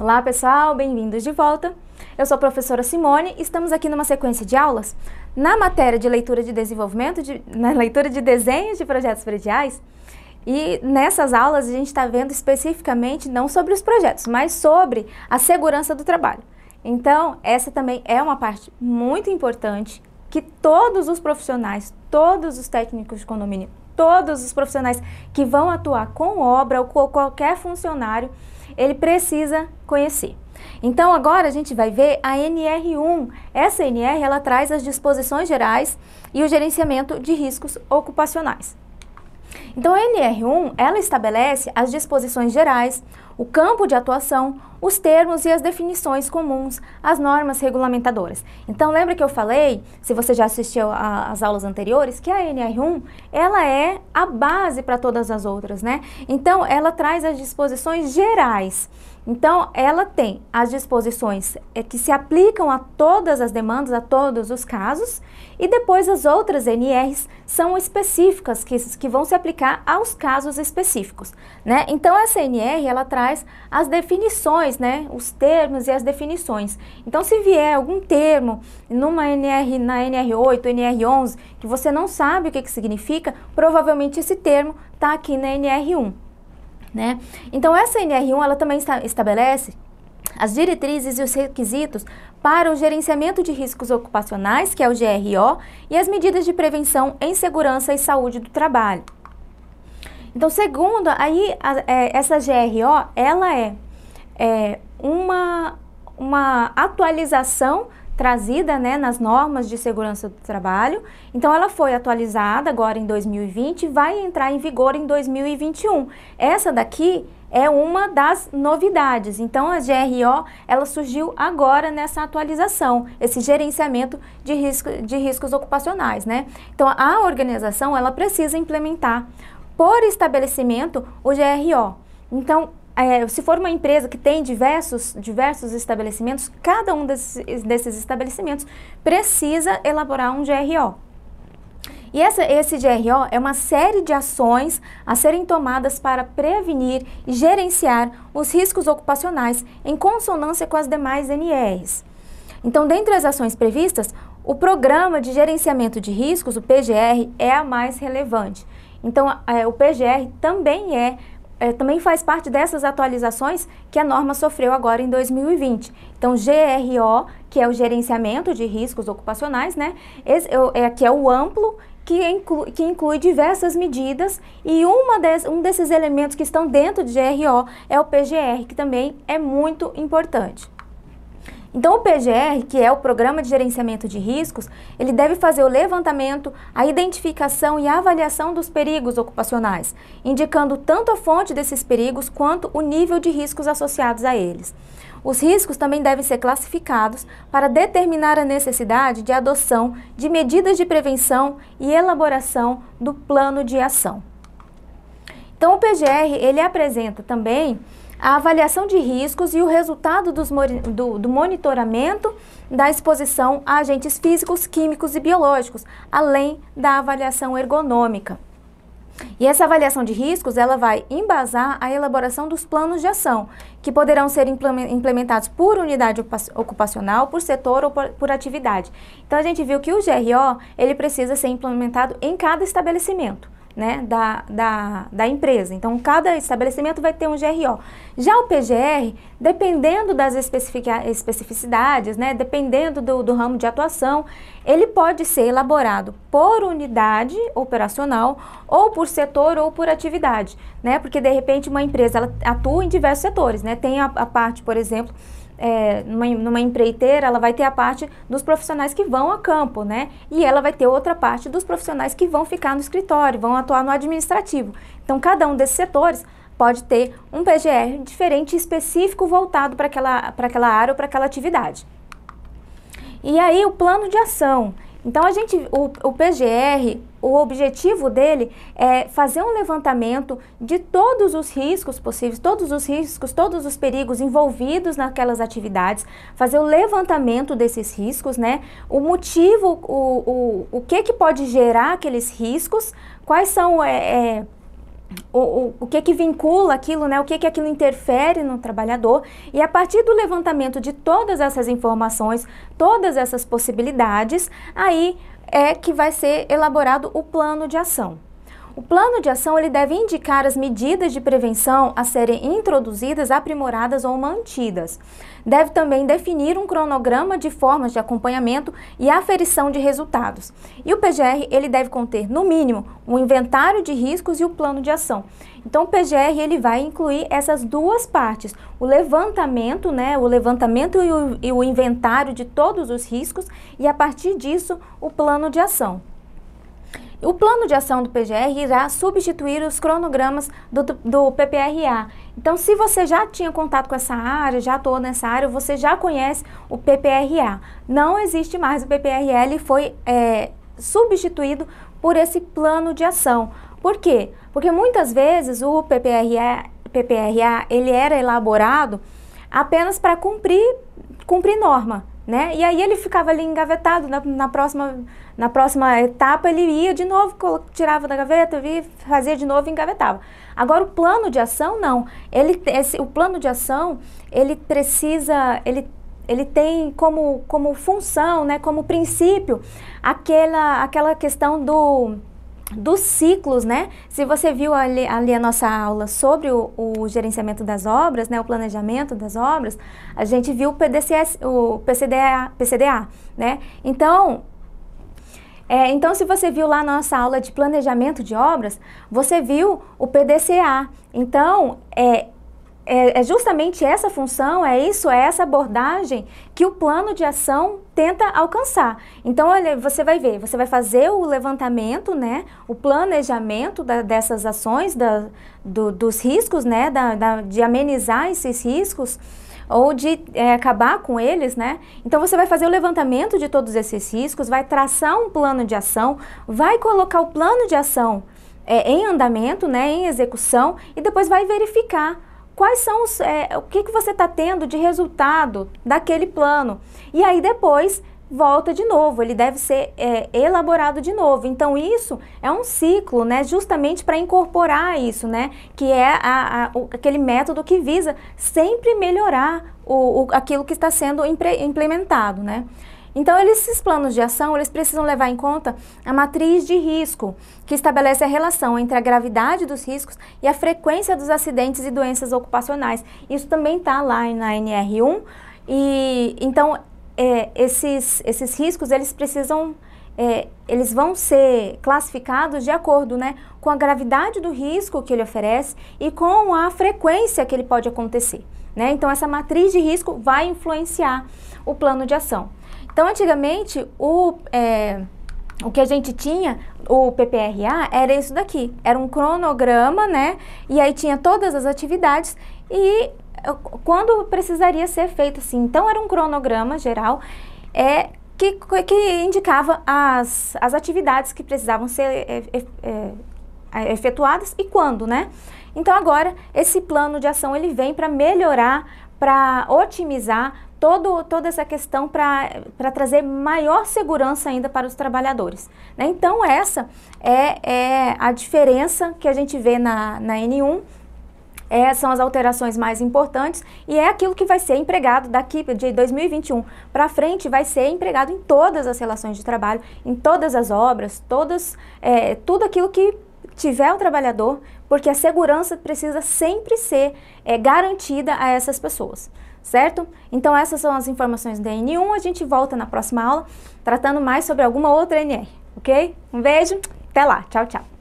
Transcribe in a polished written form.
Olá pessoal, bem-vindos de volta. Eu sou a professora Simone e estamos aqui numa sequência de aulas na matéria de leitura de desenvolvimento, na leitura de desenhos de projetos prediais. E nessas aulas a gente está vendo especificamente não sobre os projetos, mas sobre a segurança do trabalho. Então, essa também é uma parte muito importante que todos os profissionais, todos os técnicos de condomínio, todos os profissionais que vão atuar com obra ou com qualquer funcionário, ele precisa conhecer. Então agora a gente vai ver a NR1. Essa NR ela traz as disposições gerais e o gerenciamento de riscos ocupacionais. Então a NR1 ela estabelece as disposições gerais, o campo de atuação, os termos e as definições comuns, as normas regulamentadoras. Então lembra que eu falei, se você já assistiu às aulas anteriores, que a NR1 ela é a base para todas as outras, né? Então ela traz as disposições gerais. Então ela tem as disposições que se aplicam a todas as demandas, a todos os casos, e depois as outras NRs são específicas, que vão se aplicar aos casos específicos, né? Então essa NR ela traz as definições, né? Os termos e as definições. Então se vier algum termo numa NR, na NR8, NR11, que você não sabe o que significa, provavelmente esse termo está aqui na NR1. Né? Então essa NR1 ela também estabelece as diretrizes e os requisitos para o gerenciamento de riscos ocupacionais, que é o GRO, e as medidas de prevenção em segurança e saúde do trabalho. Então, segundo, aí essa GRO, ela é uma atualização trazida, né, nas normas de segurança do trabalho. Então ela foi atualizada agora em 2020 e vai entrar em vigor em 2021. Essa daqui é uma das novidades. Então a GRO ela surgiu agora nessa atualização, esse gerenciamento de riscos ocupacionais, né? Então a organização ela precisa implementar por estabelecimento o GRO. Então se for uma empresa que tem diversos estabelecimentos, cada um desses estabelecimentos precisa elaborar um GRO. E esse GRO é uma série de ações a serem tomadas para prevenir e gerenciar os riscos ocupacionais em consonância com as demais NRs. Então, dentre as ações previstas, o Programa de Gerenciamento de Riscos, o PGR, é a mais relevante. Então, o PGR também faz parte dessas atualizações que a norma sofreu agora em 2020. Então, GRO, que é o gerenciamento de riscos ocupacionais, né? Que é o amplo, que inclui diversas medidas, e um desses elementos que estão dentro de GRO é o PGR, que também é muito importante. Então, o PGR, que é o Programa de Gerenciamento de Riscos, ele deve fazer o levantamento, a identificação e a avaliação dos perigos ocupacionais, indicando tanto a fonte desses perigos quanto o nível de riscos associados a eles. Os riscos também devem ser classificados para determinar a necessidade de adoção de medidas de prevenção e elaboração do plano de ação. Então, o PGR, ele apresenta também a avaliação de riscos e o resultado do monitoramento da exposição a agentes físicos, químicos e biológicos, além da avaliação ergonômica. E essa avaliação de riscos, ela vai embasar a elaboração dos planos de ação, que poderão ser implementados por unidade ocupacional, por setor ou por atividade. Então, a gente viu que o GRO, ele precisa ser implementado em cada estabelecimento, né, da empresa. Então, cada estabelecimento vai ter um GRO. Já o PGR, dependendo das especificidades, né, dependendo do ramo de atuação, ele pode ser elaborado por unidade operacional, ou por setor, ou por atividade, né, porque de repente uma empresa ela atua em diversos setores, né, tem a parte, por exemplo, numa empreiteira, ela vai ter a parte dos profissionais que vão a campo, né? E ela vai ter outra parte dos profissionais que vão ficar no escritório, vão atuar no administrativo. Então, cada um desses setores pode ter um PGR diferente, específico, voltado para aquela área ou para aquela atividade. E aí, o plano de ação. Então, o PGR, o objetivo dele é fazer um levantamento de todos os riscos possíveis, todos os perigos envolvidos naquelas atividades, fazer o levantamento desses riscos, né? O motivo, o que pode gerar aqueles riscos, quais são o que que vincula aquilo, né? O que que aquilo interfere no trabalhador, e a partir do levantamento de todas essas informações, todas essas possibilidades, aí é que vai ser elaborado o plano de ação. O plano de ação ele deve indicar as medidas de prevenção a serem introduzidas, aprimoradas ou mantidas. Deve também definir um cronograma de formas de acompanhamento e aferição de resultados. E o PGR ele deve conter, no mínimo, um inventário de riscos e o plano de ação. Então, o PGR ele vai incluir essas duas partes, o levantamento, né, o levantamento e o inventário de todos os riscos, e a partir disso, o plano de ação. O plano de ação do PGR irá substituir os cronogramas do PPRA. Então, se você já tinha contato com essa área, já atuou nessa área, você já conhece o PPRA. Não existe mais o PPRA, ele foi substituído por esse plano de ação. Por quê? Porque muitas vezes o PPRA ele era elaborado apenas para cumprir norma, né? E aí ele ficava ali engavetado, na próxima etapa ele ia de novo, tirava da gaveta, fazia de novo e engavetava. Agora o plano de ação não, o plano de ação ele tem como função, né, como princípio, aquela questão dos ciclos, né? Se você viu ali a nossa aula sobre o gerenciamento das obras, né, o planejamento das obras, a gente viu o PCDA, né? Então, se você viu lá na nossa aula de planejamento de obras, você viu o PDCA. Então, é justamente essa função, essa abordagem que o plano de ação tenta alcançar. Então, olha, você vai ver, você vai fazer o levantamento, né, o planejamento dessas ações, dos riscos, né, de amenizar esses riscos, ou de acabar com eles, né? Então, você vai fazer o levantamento de todos esses riscos, vai traçar um plano de ação, vai colocar o plano de ação em andamento, né, em execução, e depois vai verificar quais são o que você está tendo de resultado daquele plano. E aí depois volta de novo, ele deve ser elaborado de novo. Então isso é um ciclo, né, justamente para incorporar isso, né, que é aquele método que visa sempre melhorar aquilo que está sendo implementado, né. Então, esses planos de ação, eles precisam levar em conta a matriz de risco, que estabelece a relação entre a gravidade dos riscos e a frequência dos acidentes e doenças ocupacionais. Isso também está lá na NR1, e então esses riscos, eles vão ser classificados de acordo, né, com a gravidade do risco que ele oferece e com a frequência que ele pode acontecer, né? Então, essa matriz de risco vai influenciar o plano de ação. Então, antigamente, o que a gente tinha, o PPRA, era isso daqui. Era um cronograma, né? E aí tinha todas as atividades e quando precisaria ser feito assim. Então, era um cronograma geral que indicava as atividades que precisavam ser efetuadas e quando, né? Então, agora, esse plano de ação, ele vem para melhorar, para otimizar toda essa questão para trazer maior segurança ainda para os trabalhadores, né? Então, essa é a diferença que a gente vê na N1, são as alterações mais importantes e é aquilo que vai ser empregado daqui de 2021 para frente, vai ser empregado em todas as relações de trabalho, em todas as obras, tudo aquilo que tiver o trabalhador, porque a segurança precisa sempre ser garantida a essas pessoas. Certo? Então, essas são as informações da N1. A gente volta na próxima aula tratando mais sobre alguma outra NR, ok? Um beijo, até lá, tchau, tchau.